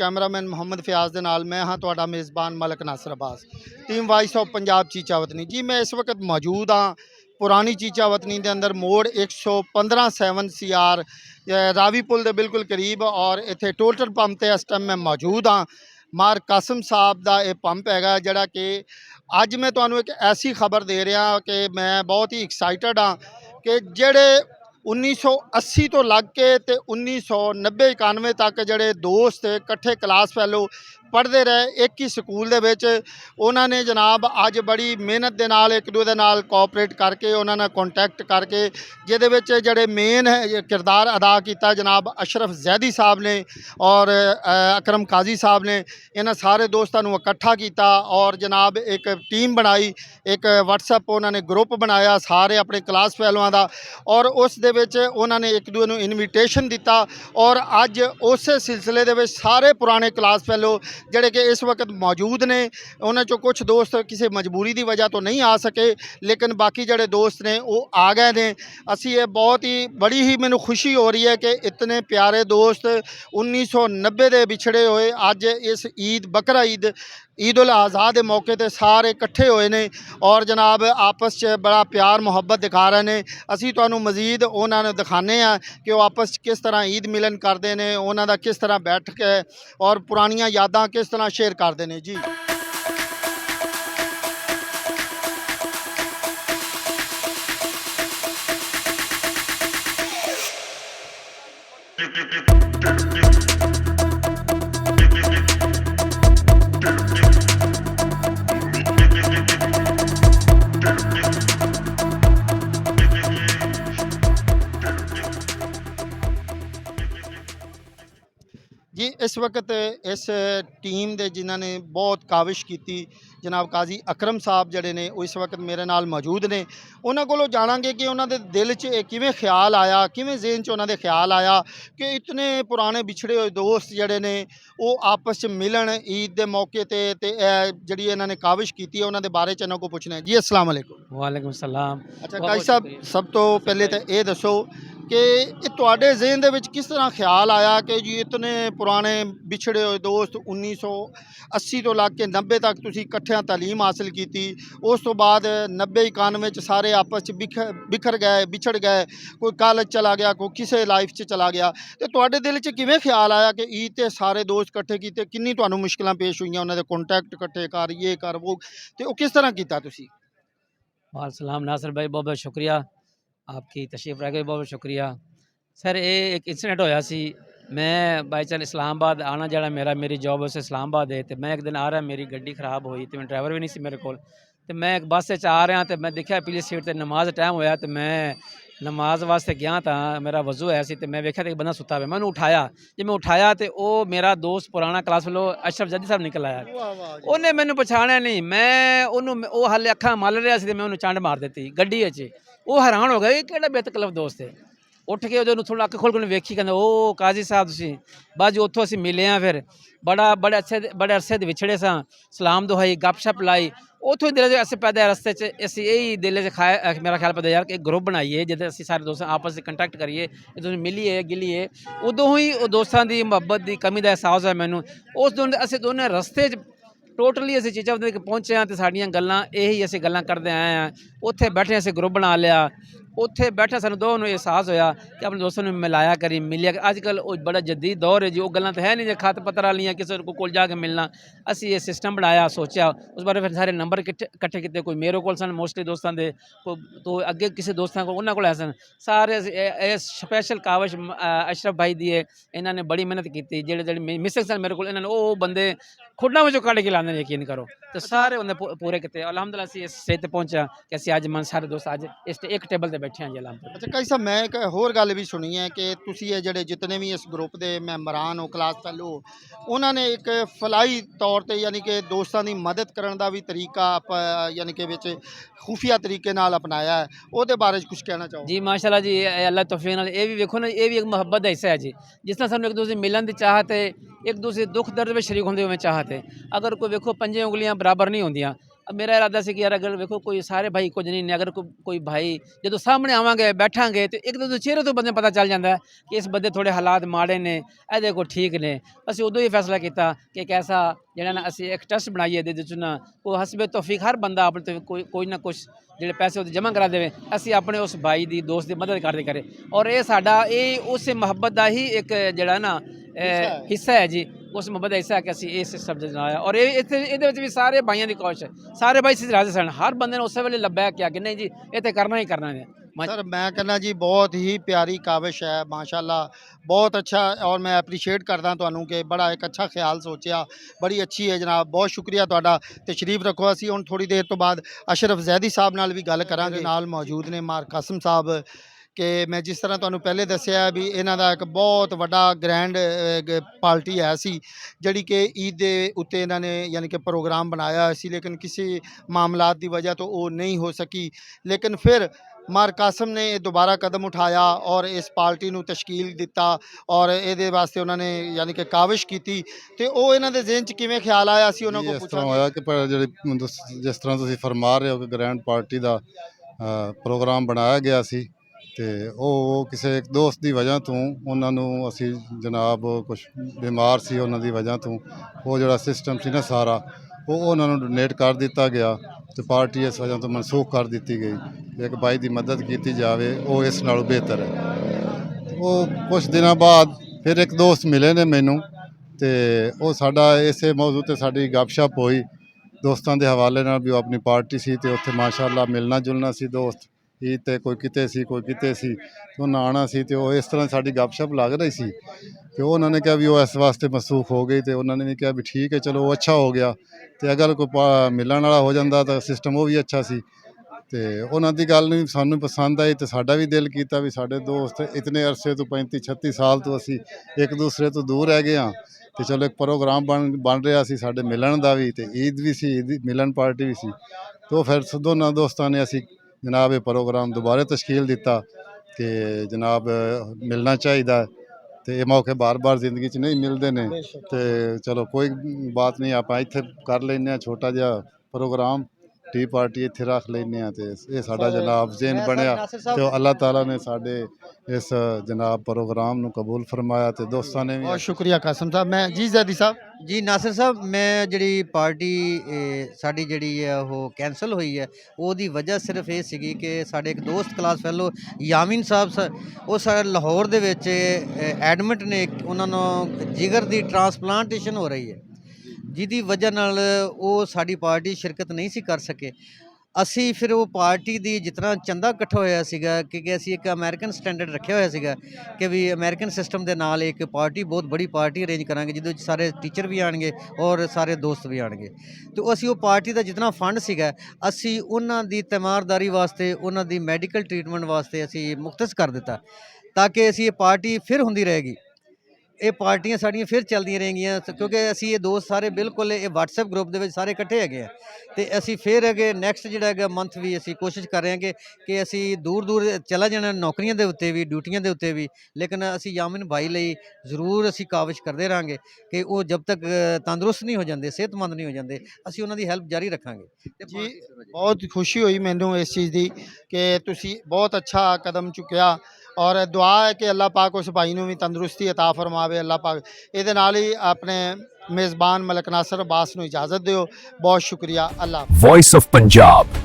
Cameraman Muhammad Fayaz दे नाल मैं हाँ तुहाडा मेज़बान Malik Nasir Abbas team voice of Punjab Chichawatni जी। मैं इस वक्त मौजूद हाँ पुरानी चीचा वतनी के अंदर मोड़ 115 7 CR रावी पुल के बिल्कुल करीब और इत्थे टोटल पंप ते इस टाइम मैं मौजूद हाँ। मार कासिम साहब का यह पंप है जिहड़ा कि अज मैं तुहानूं एक ऐसी खबर दे रहा कि मैं बहुत ही एक्साइटेड हाँ कि जिहड़े 1980 तो लग के ते 1990 91 तक जिहड़े दोस्त इकट्ठे क्लास फैलो पढ़ते रहे एक ही स्कूल दे विच उन्होंने जनाब अज बड़ी मेहनत दे नाल एक दूसरे नाल कोऑपरेट करके उन्होंने कॉन्टैक्ट करके जिहदे विच जिहड़े मेन किरदार अदा किया जनाब अशरफ जैदी साहब ने और अकरम काजी साहब ने इन्हां सारे दोस्तों को इकट्ठा किया और जनाब एक टीम बनाई एक WhatsApp उन्होंने ग्रुप बनाया सारे अपने क्लास फैलों का और उस दे विच उन्होंने एक दूसरे को इनविटेशन दिता और अज उस सिलसिले दे विच सारे पुराने क्लास फैलो जिहड़े कि इस वक्त मौजूद ने उन्हां चों कुछ दोस्त किसी मजबूरी की वजह तो नहीं आ सके लेकिन बाकी जिहड़े दोस्त ने वो आ गए ने। असी ये बहुत ही बड़ी ही मैनूं खुशी हो रही है कि इतने प्यारे दोस्त 1990 के बिछड़े हुए अज इस ईद बकरा ईद उल अज़हा के मौके पर सारे इकट्ठे हुए ने और जनाब आपस च बड़ा प्यार मुहब्बत दिखा रहे हैं। असी तुहानूं मजीद उन्होंने दिखाने कि वो आपस किस तरह ईद मिलन करते हैं उन्हों का किस तरह बैठ के और पुरानियां यादां किस तरह शेयर करते हैं जी। जी इस वक्त इस टीम के जिन्होंने बहुत काविश की जनाब काजी अकरम साहब जड़े ने इस वक्त मेरे नाल मौजूद ने उन्होंने को जाणांगे कि उन्होंने दिल च किवें ख्याल आया किवें ज़हन च उन्होंने ख्याल आया कि इतने पुराने बिछड़े हुए दोस्त जड़े ने वो आपस च मिलन ईद के मौके ते जी इन्होंने काविश की उन्होंने बारे च इन्हों को पूछना है जी। अस्सलाम वालेकुम। वालेकुम सलाम। अच्छा काजी साहब सब तो पहले तो ये दसो कि तुहाडे ज़हन दे विच किस तरह ख्याल आया कि जी इतने पुराने बिछड़े हुए दोस्त 1980 तो लग के 90 तक तुसी इकट्ठियां तालीम हासिल की उस तो बाद 90 91 सारे आपस बिखर गए बिछड़ गए कोई कॉलेज चला गया कोई किसी लाइफ च चला गया तो तुहाडे दिल च किवें ख्याल आया कि ईद ते सारे दोस्त इकट्ठे कीते किन्नी तुहानूं मुश्किलां पेश हुई उन्होंने कॉन्टैक्ट इकट्ठे कर ये कर वो तो वो किस तरह किया तुसी? वालेकुम नासिर भाई बहुत बहुत शुक्रिया आपकी तशरीफ रह गई बहुत बहुत शुक्रिया सर। ये एक इंसीडेंट होया सी मैं बाई चांस इस्लामाबाद आना जड़ा मेरी जॉब उस इस्लामाबाद है तो मैं एक दिन आ रहा मेरी गड्डी खराब हुई तो मैं ड्राइवर भी नहीं सी मेरे को मैं एक बस से आ रहा तो मैं देखा पिछली सीट पर नमाज टाइम होया तो मैं नमाज वास्ते गया था मेरा वजू है सी तो मैं वेख्या एक बंदा सुता हुआ मैं उठाया जब मैं उठाया तो वो मेरा दोस्त पुराना क्लास वालों अशरफ जदी साहब निकल आया उन्हें मैंने पछाणिया नहीं मैं उन्होंने हाले अखा मल रहा मैं उन्होंने चंड मार दी गड्डी वो हैरान हो गया ये कि बेतकलफ दोस्त है उठ के उन्होंने थोड़ा अख खोल के वेखी कहते ओ काजी साहब तुम बस उतों असीं मिले हाँ फिर बड़े अरसे विछड़े सा सलाम दुहाई गपशप लाई उतों ही दिल अस पैदा रस्ते असी यही दिल खाया मेरा ख्याल पता यार एक ग्रुप बनाइए जिसे असी सारे दोस्त आपस में कंटैक्ट करिए एक दूसरे मिलीए गिलीए उदों ही दोस्तों की मुहब्बत की कमी का एहसास है मैनू उस दिन अस दोनों रस्ते टोटली असीं चीज़ा पहुँचे हाँ तो साड़ियाँ गल्लां यही असीं गल्लां करते आए हैं उत्थे बैठे असीं ग्रुप बना लिया उत्थे बैठे सानूं दो एहसास होया कि अपने दोस्तों ने मिलाया करी मिलिया अजकल बड़ा जदीद दौर है जी वो गल्लां तो है नहीं जो खत पत्र वालियां किसी को कोल जाके मिलना असीं ये सिस्टम बनाया सोचा उस बारे फिर सारे नंबर इकट्ठे किए कोई मेरे को सन मोस्टली दोस्तों के तो अगे किसी दोस्तों को उन्होंने को सन सारे स्पैशल काविश अशरफ भाई दी इन्होंने बड़ी मेहनत की जेडे मिसिंग सन मेरे को इन्होंने वो बंदे खुडा में कढ़ के लाने यकीन करो तो सारे उन्हें पूरे किए अलहमदुल्ला असीं इस स्टेज पर पहुंचा कि असीं अज मन सारे दोस्त अज इस एक टेबल पर बैठे हैं जी अलहमदुल्ला। अच्छा काजी साहब मैं एक होर गल भी सुनी है कि तुसी ये जिहड़े जितने भी इस ग्रुप के मैंबरान हो क्लास फैलो उन्होंने एक फलाई तौर पर यानी कि दोस्तों की मदद करने का भी तरीका यानी कि विच खुफिया तरीके नाल अपनाया है वो बारे कुछ कहना चाहो जी माशाल्लाह जी अल्लाह तौफीक नाल ये भी वेखो ना ये भी एक मुहब्बत का हिस्सा है जी जिस तरह सानूं एक दूसरे मिलन की चाहत है एक दूसरे दुख दर्द में शरीक होंदे में चाहत है अगर कोई वेखो पंजे उंगलियां बराबर नहीं होंदियां ਮੇਰਾ ਇਰਾਦਾ ਸੀ ਕਿ ਯਾਰ ਅਗਰ ਵੇਖੋ ਕੋਈ ਸਾਰੇ ਭਾਈ ਕੁਝ ਨਹੀਂ ਨੇ, ਅਗਰ ਕੋਈ ਭਾਈ ਜਦੋਂ ਸਾਹਮਣੇ ਆਵਾਂਗੇ ਬੈਠਾਂਗੇ ਤੇ ਇੱਕ ਦੂਜੇ ਚਿਹਰੇ ਤੋਂ ਬੰਦੇ ਨੂੰ ਪਤਾ ਚੱਲ ਜਾਂਦਾ ਹੈ ਕਿ ਇਸ ਬੰਦੇ ਥੋੜੇ ਹਾਲਾਤ ਮਾੜੇ ਨੇ, ਇਹਦੇ ਕੋਲ ਠੀਕ ਨੇ। ਅਸੀਂ ਉਦੋਂ ਹੀ ਫੈਸਲਾ ਕੀਤਾ ਕਿ ਇੱਕ ਐਸਾ ਜਿਹੜਾ ਨਾ ਅਸੀਂ ਇੱਕ ਟਰਸਟ ਬਣਾਈਏ, ਇਹਦੇ ਵਿੱਚ ਨਾ ਉਹ ਹਸਬੇ ਤੌਫੀਕ ਹਰ ਬੰਦਾ ਆਪਣੇ ਤੋਂ ਕੋਈ ਨਾ ਕੁਛ ਜਿਹੜੇ ਪੈਸੇ ਉਹਦੇ ਜਮ੍ਹਾਂ ਕਰਾ ਦੇਵੇ, ਅਸੀਂ ਆਪਣੇ ਉਸ ਭਾਈ ਦੀ ਦੋਸਤ ਦੀ ਮਦਦ ਕਰਦੇ ਕਰੇ। ਔਰ ਇਹ ਸਾਡਾ ਇਹ ਉਸ ਮੁਹੱਬਤ ਦਾ ਹੀ ਇੱਕ ਜਿਹੜਾ ਨਾ ਹਿੱਸਾ ਹੈ ਜੀ, ਉਸ ਮੁਹੱਬਤ ਦਾ ਹਿੱਸਾ ਹੈ ਕਿ ਅਸੀਂ ਇਸ ਸਬਜੈਕਟ ਨਾਲ ਆਇਆ। ਔਰ ਇਹਦੇ ਵਿੱਚ ਵੀ ਸਾਰੇ ਭਾਈਆਂ ਦੀ ਕੋਸ਼ਿਸ਼ ਹੈ, ਸਾਰੇ ਭਾਈ ਸਿੱਧੇ ਰਾਜ਼ੀ ਸਨ, ਹਰ ਬੰਦੇ ਨੇ ਉਸੇ ਵੇਲੇ ਲੱਭਿਆ ਕਿ ਨਹੀਂ ਜੀ ਇਹ ਤੇ ਕਰਨਾ ਹੀ ਕਰਨਾ ਹੈ। सर मैं कहना जी बहुत ही प्यारी काविश है माशाल्लाह, बहुत अच्छा। और मैं एप्रीशिएट करदा तुहानू कि बड़ा एक अच्छा ख्याल सोचा, बड़ी अच्छी है जनाब, बहुत शुक्रिया तुहाडा। तशरीफ रखो। असी हुण थोड़ी देर तो बाद अशरफ जैदी साहब नाल भी गल करांगे, नाल मौजूद ने मार कासिम साहब कि मैं जिस तरह तुहानू पहले दस्सिया भी इन्हां दा एक बहुत वड्डा ग्रैंड पार्टी है सी जिहड़ी कि ईद दे उत्ते इन्हां ने यानी कि प्रोग्राम बनाया सी, लेकिन किसी मामलात की वजह तो वो नहीं हो सकी। लेकिन फिर मार कासम ने दोबारा कदम उठाया और इस पार्टी नू तश्कील दिता और ये वास्ते उन्होंने यानी कि काविश की। तो वो इन्हों के जहन च किवें ख्याल आया सी उन्हों को इस पूछा तरह होया कि पर जिहड़ी जिस तरह तुसीं फरमा रहे हो कि ग्रैंड पार्टी का प्रोग्राम बनाया गया सी ਤੇ ਉਹ ਕਿਸੇ ਇੱਕ ਦੋਸਤ ਦੀ ਵਜ੍ਹਾ ਤੋਂ ਉਹਨਾਂ ਨੂੰ ਅਸੀਂ ਜਨਾਬ ਕੁਝ ਬਿਮਾਰ ਸੀ, ਉਹਨਾਂ ਦੀ ਵਜ੍ਹਾ ਤੋਂ ਉਹ ਜਿਹੜਾ ਸਿਸਟਮ ਸੀ ਨਾ ਸਾਰਾ ਉਹ ਉਹਨਾਂ ਨੂੰ ਡੋਨੇਟ ਕਰ ਦਿੱਤਾ ਗਿਆ ਤੇ ਪਾਰਟੀ ਇਸ ਵਜ੍ਹਾ ਤੋਂ ਮਨਸੂਖ ਕਰ ਦਿੱਤੀ ਗਈ। ਇੱਕ ਭਾਈ ਦੀ ਮਦਦ ਕੀਤੀ ਜਾਵੇ ਉਹ ਇਸ ਨਾਲੋਂ ਬਿਹਤਰ ਹੈ। ਉਹ ਕੁਝ ਦਿਨਾਂ ਬਾਅਦ ਫਿਰ ਇੱਕ ਦੋਸਤ ਮਿਲੇ ਨੇ ਮੈਨੂੰ ਤੇ ਉਹ ਸਾਡਾ ਇਸੇ ਮੌਜੂ ਤੇ ਸਾਡੀ ਗੱਪਸ਼ਪ ਹੋਈ ਦੋਸਤਾਂ ਦੇ ਹਵਾਲੇ ਨਾਲ ਵੀ ਉਹ ਆਪਣੀ ਪਾਰਟੀ ਸੀ ਤੇ ਉੱਥੇ ਮਾਸ਼ਾਅੱਲਾ ਮਿਲਣਾ ਜੁਲਣਾ ਸੀ ਦੋਸਤ ईद ते कोई किते सी कोई किते सी तो उन्हें आना सी तो इस तरह साड़ी गपशप लग रही सी तो उन्होंने कहा भी वो इस वास्ते मनसूख हो गई तो उन्होंने भी कहा भी ठीक है चलो वो अच्छा हो गया तो अगर कोई मिलन वाला हो जाता तो सिस्टम वो भी अच्छा सी तो उन्हों की गल नहीं सानू पसंद आई तो साडा भी दिल किया भी साडे दोस्त इतने अरसे तो 35-36 साल तो असी एक दूसरे तो दूर रह गए हाँ तो चलो एक प्रोग्राम बन रहा सी साडे मिलन का भी तो ईद भी सी ईद मिलन पार्टी भी सी तो फिर दोनों दोस्तों ने असी जनाब ये प्रोग्राम दोबारा तश्कील दिता कि जनाब मिलना चाहिए तो ये मौके बार बार जिंदगी च नहीं मिलते ने तो चलो कोई बात नहीं आप इत्थे कर लें छोटा जिहा प्रोग्राम टी पार्टी इत्थे रख लें तो ये साडा जनाब जहन बनया तो अल्लाह ताला ने साडे इस जनाब प्रोग्राम नू कबूल फरमाया तो दोस्तों ने भी। बहुत शुक्रिया कासिम साहब। मैं जी जैदी साहब जी नासिर साहब मैं ਜਿਹੜੀ ਪਾਰਟੀ ਸਾਡੀ ਜਿਹੜੀ ਹੈ ਉਹ ਕੈਂਸਲ ਹੋਈ ਹੈ ਉਹਦੀ ਵਜ੍ਹਾ ਸਿਰਫ ਇਹ ਸੀਗੀ ਕਿ ਸਾਡੇ ਇੱਕ ਦੋਸਤ ਕਲਾਸ ਫੈਲੋ ਯਾਮੀਨ ਸਾਹਿਬ ਉਹ ਸਾਡੇ ਲਾਹੌਰ ਦੇ ਵਿੱਚ ਐਡਮਿਟ ਨੇ, ਉਹਨਾਂ ਨੂੰ ਜਿਗਰ ਦੀ ਟ੍ਰਾਂਸਪਲਾਂਟੇਸ਼ਨ ਹੋ ਰਹੀ ਹੈ ਜਿਹਦੀ ਵਜ੍ਹਾ ਨਾਲ ਉਹ ਸਾਡੀ ਪਾਰਟੀ ਸ਼ਿਰਕਤ ਨਹੀਂ ਸੀ ਕਰ ਸਕੇ। ਅਸੀਂ ਫਿਰ ਉਹ ਪਾਰਟੀ ਦੀ ਜਿਤਨਾ ਚੰਦਾ ਇਕੱਠਾ ਹੋਇਆ ਸੀਗਾ ਕਿ ਅਸੀਂ ਇੱਕ ਅਮਰੀਕਨ ਸਟੈਂਡਰਡ ਰੱਖਿਆ ਹੋਇਆ ਸੀਗਾ ਕਿ ਵੀ ਅਮਰੀਕਨ ਸਿਸਟਮ ਦੇ ਨਾਲ ਇੱਕ ਪਾਰਟੀ ਬਹੁਤ ਬੜੀ ਪਾਰਟੀ ਅਰੇਂਜ ਕਰਾਂਗੇ ਜਿਹਦੇ ਵਿੱਚ ਸਾਰੇ ਟੀਚਰ ਵੀ ਆਣਗੇ ਔਰ ਸਾਰੇ ਦੋਸਤ ਵੀ ਆਣਗੇ। ਤੇ ਅਸੀਂ ਉਹ ਪਾਰਟੀ ਦਾ ਜਿਤਨਾ ਫੰਡ ਸੀਗਾ ਅਸੀਂ ਉਹਨਾਂ ਦੀ ਤੀਮਾਰਦਾਰੀ ਵਾਸਤੇ ਉਹਨਾਂ ਦੀ ਮੈਡੀਕਲ ਟ੍ਰੀਟਮੈਂਟ ਵਾਸਤੇ ਅਸੀਂ ਮੁਖਤਸ ਕਰ ਦਿੱਤਾ ਤਾਂ ਕਿ ਅਸੀਂ ਇਹ ਪਾਰਟੀ ਫਿਰ ਹੁੰਦੀ ਰਹੇਗੀ, ਇਹ ਪਾਰਟੀਆਂ ਸਾਡੀਆਂ ਫਿਰ ਚੱਲਦੀਆਂ ਰਹਿਣਗੀਆਂ ਕਿਉਂਕਿ ਅਸੀਂ ਇਹ ਦੋਸਤ ਸਾਰੇ ਬਿਲਕੁਲ ਇਹ WhatsApp ਗਰੁੱਪ ਦੇ ਵਿੱਚ ਸਾਰੇ ਇਕੱਠੇ ਹੈਗੇ ਆ ਤੇ ਅਸੀਂ ਫਿਰ ਅੱਗੇ ਨੈਕਸਟ ਜਿਹੜਾ ਹੈਗਾ ਮੰਥ ਵੀ ਅਸੀਂ ਕੋਸ਼ਿਸ਼ ਕਰ ਰਹੇ ਹਾਂ ਕਿ ਅਸੀਂ ਦੂਰ ਦੂਰ ਚਲਾ ਜਾਣਾ ਨੌਕਰੀਆਂ ਦੇ ਉੱਤੇ ਵੀ ਡਿਊਟੀਆਂ ਦੇ ਉੱਤੇ ਵੀ, ਲੇਕਿਨ ਅਸੀਂ ਯਾਮਿਨ ਭਾਈ ਲਈ ਜ਼ਰੂਰ ਅਸੀਂ ਕਾਵਿਸ਼ ਕਰਦੇ ਰਹਾਂਗੇ ਕਿ ਉਹ ਜਦ ਤੱਕ ਤੰਦਰੁਸਤ ਨਹੀਂ ਹੋ ਜਾਂਦੇ ਸਿਹਤਮੰਦ ਨਹੀਂ ਹੋ ਜਾਂਦੇ ਅਸੀਂ ਉਹਨਾਂ ਦੀ ਹੈਲਪ ਜਾਰੀ ਰੱਖਾਂਗੇ। जी बहुत खुशी हुई मैनू इस चीज़ की कि तुसी बहुत अच्छा कदम चुकिया और दुआ है कि अल्लाह पाक उस भाई नू भी तंदुरुस्ती अता फरमावे। अल्लाह पाक ये नाल ही अपने मेज़बान मलक नासिर अब्बास नू इजाज़त दिओ। बहुत शुक्रिया। अल्लाह। Voice of Punjab